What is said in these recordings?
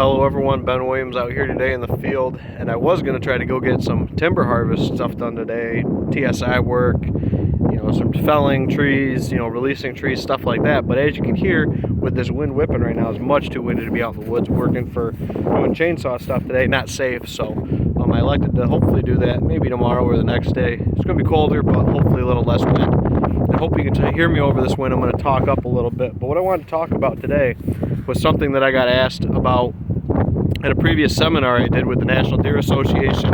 Hello everyone, Ben Williams out here today in the field, and I was going to try to go get some timber harvest stuff done today, TSI work, some felling trees, releasing trees, stuff like that. But as you can hear, with this wind whipping right now, it's much too windy to be out in the woods working for doing chainsaw stuff today, not safe. So I elected to hopefully do that maybe tomorrow or the next day. It's going to be colder, but hopefully a little less wind. I hope you can hear me over this wind. I'm going to talk up a little bit, but what I wanted to talk about today was something that I got asked about at a previous seminar I did with the National Deer Association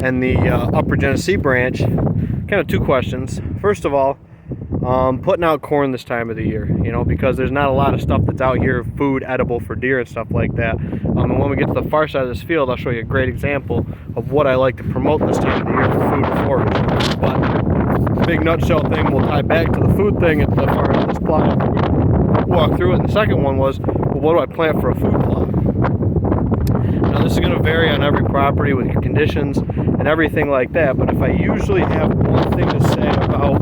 and the Upper Genesee branch. Kind of two questions. First of all, putting out corn this time of the year, because there's not a lot of stuff that's out here, food edible for deer and stuff like that. And when we get to the far side of this field, I'll show you a great example of what I like to promote this time of the year for food and forage. But the big nutshell thing will tie back to the food thing at the far end of this plot after we walk through it. And the second one was, well, what do I plant for a food plot? Now this is going to vary on every property with conditions and everything like that, but if I usually have one thing to say about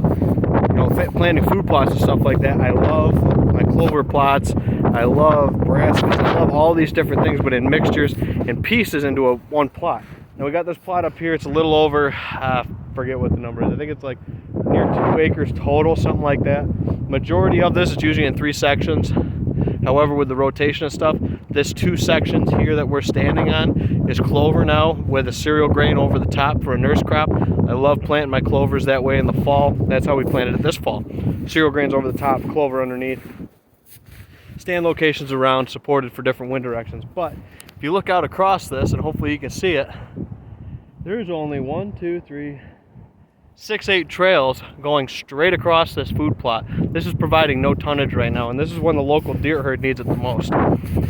planting food plots and stuff like that, I love my clover plots, I love brassicas, I love all these different things, but in mixtures and pieces into one plot. Now we got this plot up here, it's a little over, forget what the number is, I think it's like near 2 acres total, something like that. Majority of this is usually in 3 sections. However, with the rotation of stuff, this 2 sections here that we're standing on is clover now with a cereal grain over the top for a nurse crop. I love planting my clovers that way in the fall. That's how we planted it this fall. Cereal grains over the top, clover underneath. Stand locations around, supported for different wind directions. But if you look out across this, and hopefully you can see it, there's only 6, 8 trails going straight across this food plot. This is providing no tonnage right now, and this is when the local deer herd needs it the most.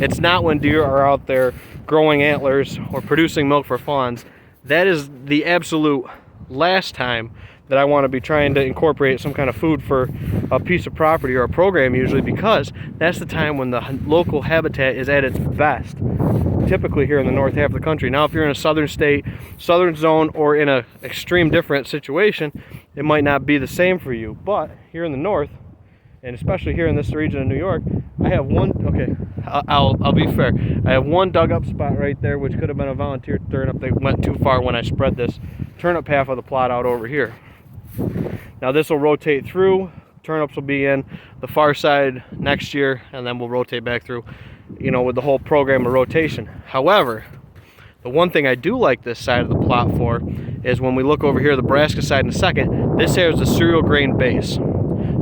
It's not when deer are out there growing antlers or producing milk for fawns. That is the absolute last time that I want to be trying to incorporate some kind of food for a piece of property or a program, usually, because that's the time when the local habitat is at its best, typically here in the north half of the country. Now if you're in a southern state, southern zone, or in a extreme different situation, it might not be the same for you. But here in the north, and especially here in this region of New York, I have one, I'll be fair, I have one dug up spot right there, which could have been a volunteer turnip. They went too far when I spread this turnip half of the plot out over here. Now this will rotate through, turnips will be in the far side next year, and then we'll rotate back through, with the whole program of rotation. However, the one thing I do like this side of the plot for is when we look over here, the brassica side in a second, this has a cereal grain base.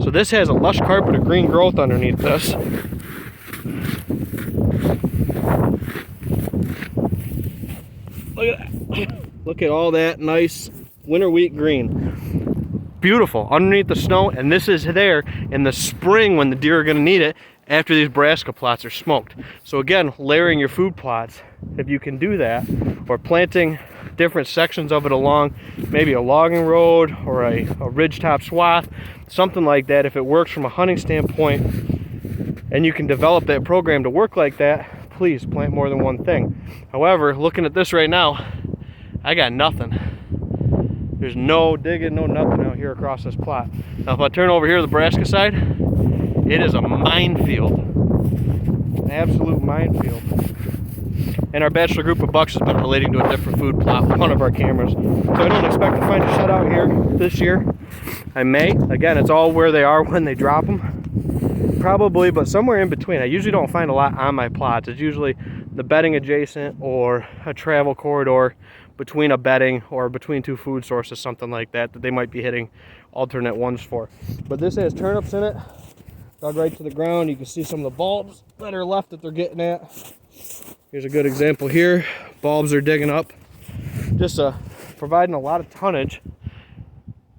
So this has a lush carpet of green growth underneath this. Look at that. Look at all that nice winter wheat green. Beautiful underneath the snow, and this is there in the spring when the deer are going to need it after these brassica plots are smoked. So again, layering your food plots, if you can do that, or planting different sections of it along maybe a logging road or a ridgetop swath, something like that, if it works from a hunting standpoint and you can develop that program to work like that, please plant more than one thing. However, looking at this right now, I got nothing. There's no digging, no nothing out here across this plot. Now if I turn over here to the brassica side, it is a minefield. An absolute minefield. And our bachelor group of bucks has been relating to a different food plot with one of our cameras. So I don't expect to find a shutout here this year. I may. Again, it's all where they are when they drop them. Probably, but somewhere in between. I usually don't find a lot on my plots. It's usually the bedding adjacent or a travel corridor between a bedding or between 2 food sources, something like that, that they might be hitting alternate ones for. But this has turnips in it, dug right to the ground. You can see some of the bulbs that are left that they're getting at. Here's a good example here. Bulbs are digging up. Just providing a lot of tonnage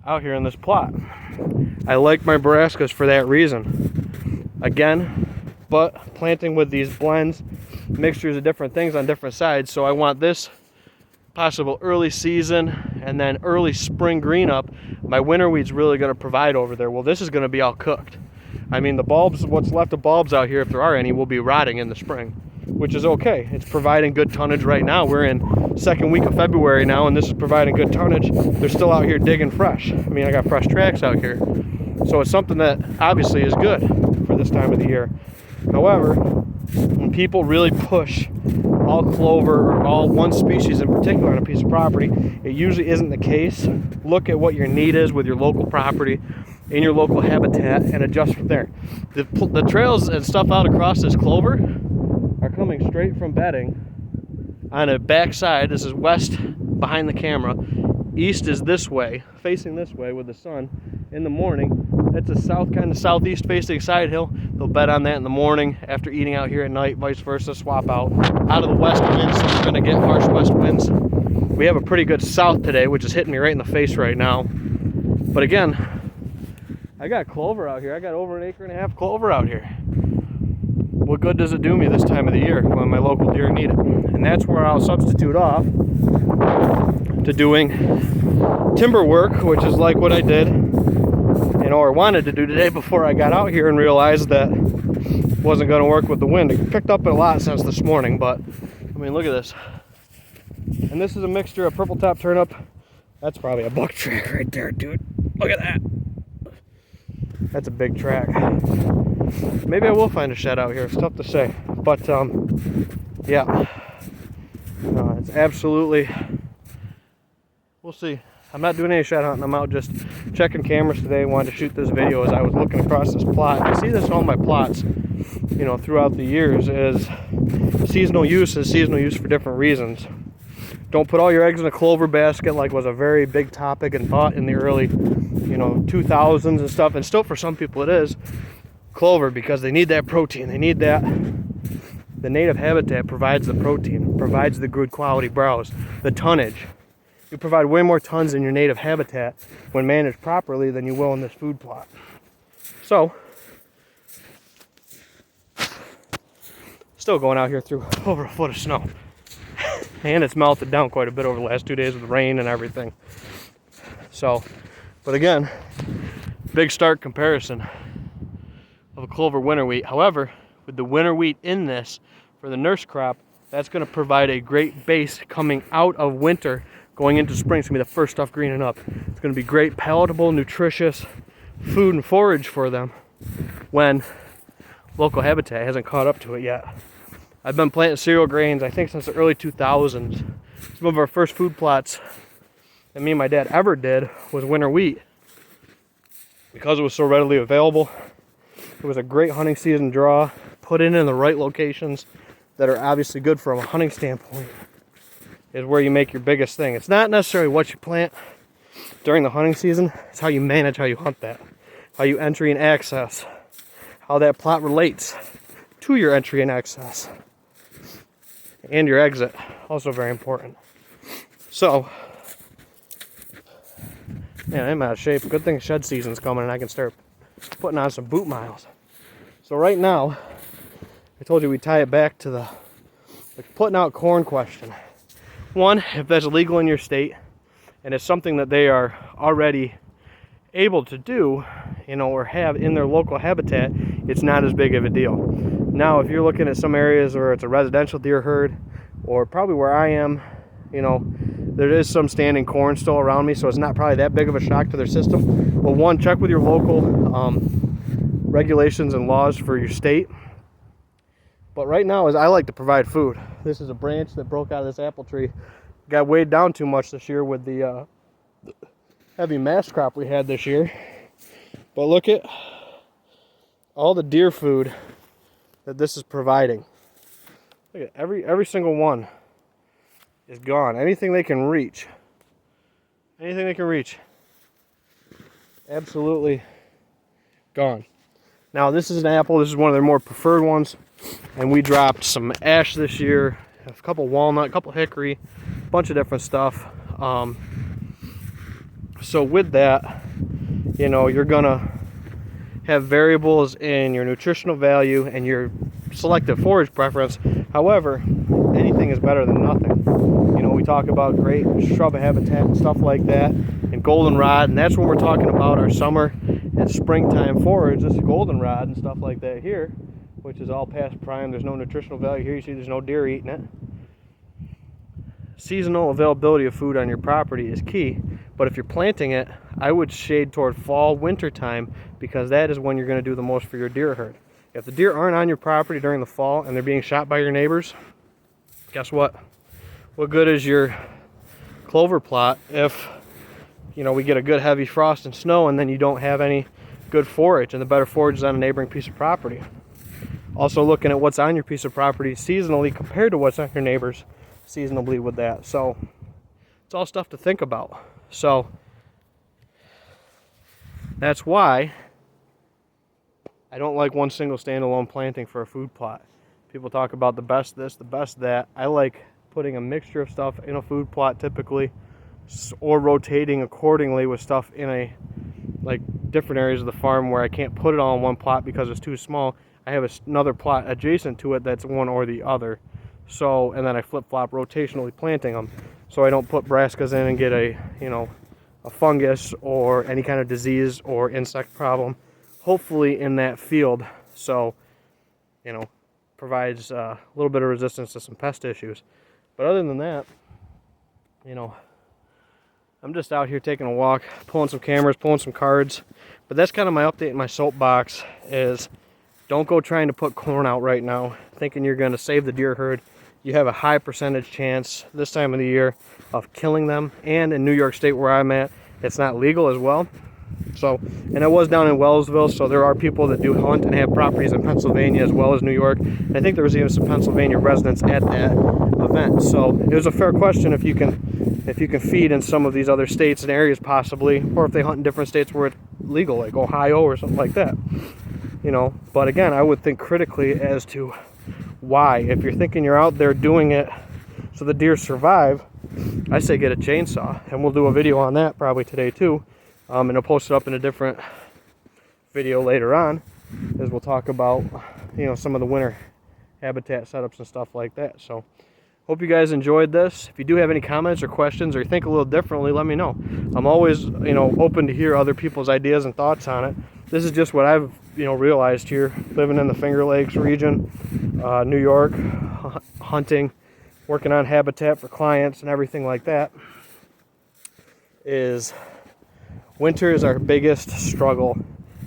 out here in this plot. I like my brassicas for that reason. Again, but planting with these blends, mixtures of different things on different sides. So I want this possible early season and then early spring green up. My winter wheat's really going to provide over there. Well, this is going to be all cooked. I mean, the bulbs, what's left of bulbs out here, if there are any, will be rotting in the spring, which is okay. It's providing good tonnage right now. We're in second week of February now, and this is providing good tonnage. They're still out here digging fresh. I mean, I got fresh tracks out here. So it's something that obviously is good for this time of the year. However, when people really push all clover or all one species in particular on a piece of property. It usually isn't the case. Look at what your need is with your local property, in your local habitat, and adjust from there. The trails and stuff out across this clover are coming straight from bedding on a backside. This is west behind the camera. East is this way, facing this way with the sun in the morning. It's a south, kind of southeast facing side hill. They'll bed on that in the morning after eating out here at night, vice versa, swap out of the west winds. So we're gonna get harsh west winds. We have a pretty good south today, which is hitting me right in the face right now. But again, I got clover out here. I got over 1.5 acres clover out here. What good does it do me this time of the year when my local deer need it? And that's where I'll substitute off to doing timber work, which is like what I did, or wanted to do today before I got out here and realized that it wasn't going to work with the wind. It picked up a lot since this morning, but I mean, look at this. And this is a mixture of purple top turnip. That's probably a buck track right there, dude. Look at that. That's a big track. Maybe I will find a shed out here. It's tough to say, but yeah, it's absolutely, we'll see. I'm not doing any shed hunting. I'm out just checking cameras today. Wanted to shoot this video as I was looking across this plot. I see this in all my plots, you know, throughout the years, is seasonal use for different reasons. Don't put all your eggs in a clover basket, like was a very big topic and thought in the early, you know, 2000s and stuff. And still for some people it is clover, because they need that protein. They need that. The native habitat provides the protein, provides the good quality browse, the tonnage. You provide way more tons in your native habitat when managed properly than you will in this food plot. So, still going out here through over 1 foot of snow. And it's melted down quite a bit over the last 2 days with the rain and everything. So, but again, big stark comparison of a clover winter wheat. However, with the winter wheat in this for the nurse crop, that's going to provide a great base coming out of winter. Going into spring, it's going to be the first stuff greening up. It's going to be great, palatable, nutritious food and forage for them when local habitat hasn't caught up to it yet. I've been planting cereal grains, I think, since the early 2000s. Some of our first food plots that me and my dad ever did was winter wheat. Because it was so readily available, it was a great hunting season draw. Put in the right locations that are obviously good from a hunting standpoint is where you make your biggest thing. It's not necessarily what you plant during the hunting season, it's how you manage how you hunt that, how you entry and access, how that plot relates to your entry and access, and your exit, also very important. So, man, I'm out of shape. Good thing shed season's coming and I can start putting on some boot miles. So right now, I told you we tie it back to the putting out corn question. One, if that's illegal in your state and it's something that they are already able to do, you know, or have in their local habitat, it's not as big of a deal. Now, if you're looking at some areas where it's a residential deer herd, or probably where I am, you know, there is some standing corn still around me, so it's not probably that big of a shock to their system. But one, check with your local regulations and laws for your state. But right now, is I like to provide food. This is a branch that broke out of this apple tree. Got weighed down too much this year with the heavy mast crop we had this year. But look at all the deer food that this is providing. Look at every single one is gone. Anything they can reach. Anything they can reach. Absolutely gone. Now this is an apple. This is one of their more preferred ones. And we dropped some ash this year, a couple walnut, a couple hickory, a bunch of different stuff. So with that, you know, you're gonna have variables in your nutritional value and your selective forage preference. However, anything is better than nothing. You know, we talk about great shrub habitat and stuff like that, and goldenrod, and that's when we're talking about our summer and springtime forage. This is goldenrod and stuff like that here, which is all past prime. There's no nutritional value here. You see there's no deer eating it. Seasonal availability of food on your property is key, but if you're planting it, I would shade toward fall, winter time, because that is when you're going to do the most for your deer herd. If the deer aren't on your property during the fall and they're being shot by your neighbors, guess what? What good is your clover plot if, you know, we get a good heavy frost and snow and then you don't have any good forage, and the better forage is on a neighboring piece of property. Also looking at what's on your piece of property seasonally compared to what's on your neighbor's seasonally with that. So it's all stuff to think about. So that's why I don't like one single standalone planting for a food plot. People talk about the best this, the best that. I like putting a mixture of stuff in a food plot typically, or rotating accordingly with stuff in a, like, different areas of the farm where I can't put it all in one plot because it's too small. I have another plot adjacent to it that's one or the other. So, and then I flip-flop rotationally planting them, so I don't put brassicas in and get a, you know, a fungus or any kind of disease or insect problem, hopefully in that field. So, you know, provides a little bit of resistance to some pest issues. But other than that, you know, I'm just out here taking a walk, pulling some cameras, pulling some cards. But that's kind of my update in my soapbox is, don't go trying to put corn out right now thinking you're going to save the deer herd. You have a high percentage chance this time of the year of killing them. And in New York State where I'm at, it's not legal as well. So, and I was down in Wellsville, so there are people that do hunt and have properties in Pennsylvania as well as New York. And I think there was even some Pennsylvania residents at that event. So it was a fair question if you can feed in some of these other states and areas possibly, or if they hunt in different states where it's legal, like Ohio or something like that. You know, but again, I would think critically as to why. If you're thinking you're out there doing it so the deer survive, I say get a chainsaw, and we'll do a video on that probably today too. And I'll post it up in a different video later on, as we'll talk about, you know, some of the winter habitat setups and stuff like that. So hope you guys enjoyed this. If you do have any comments or questions, or you think a little differently, let me know. I'm always, you know, open to hear other people's ideas and thoughts on it. This is just what I've, you know, realized here, living in the Finger Lakes region, New York, hunting, working on habitat for clients and everything like that, is winter is our biggest struggle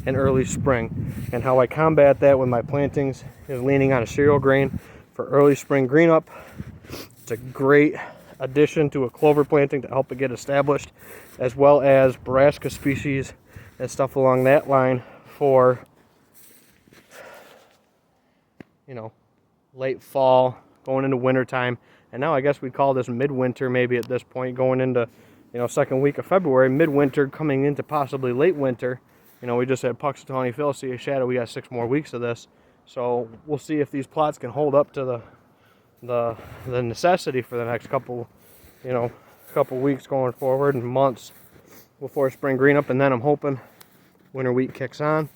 in early spring. And how I combat that with my plantings is leaning on a cereal grain for early spring green up. It's a great addition to a clover planting to help it get established, as well as brassica species and stuff along that line for, you know, late fall going into winter time. And now I guess we'd call this midwinter maybe at this point, going into, you know, second week of February, midwinter coming into possibly late winter. You know, we just had Puxatawny Phil see a shadow. We got 6 more weeks of this, so we'll see if these plots can hold up to the necessity for the next couple weeks going forward, and months before spring green up. And then I'm hoping winter wheat kicks on,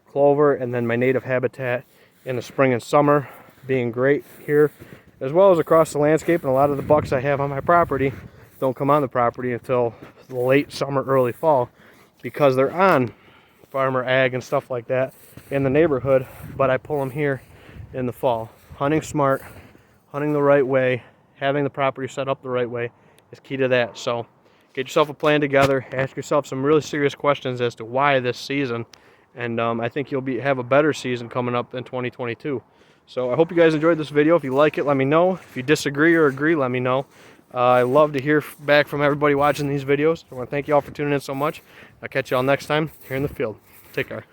clover, and then my native habitat in the spring and summer being great here, as well as across the landscape. And a lot of the bucks I have on my property don't come on the property until the late summer, early fall, because they're on farmer ag and stuff like that in the neighborhood, but I pull them here in the fall. Hunting smart, hunting the right way, having the property set up the right way is key to that. So get yourself a plan together, ask yourself some really serious questions as to why this season, and I think you'll have a better season coming up in 2022. So I hope you guys enjoyed this video. If you like it, let me know. If you disagree or agree, let me know. I love to hear back from everybody watching these videos. I want to thank you all for tuning in so much. I'll catch you all next time here in the field. Take care.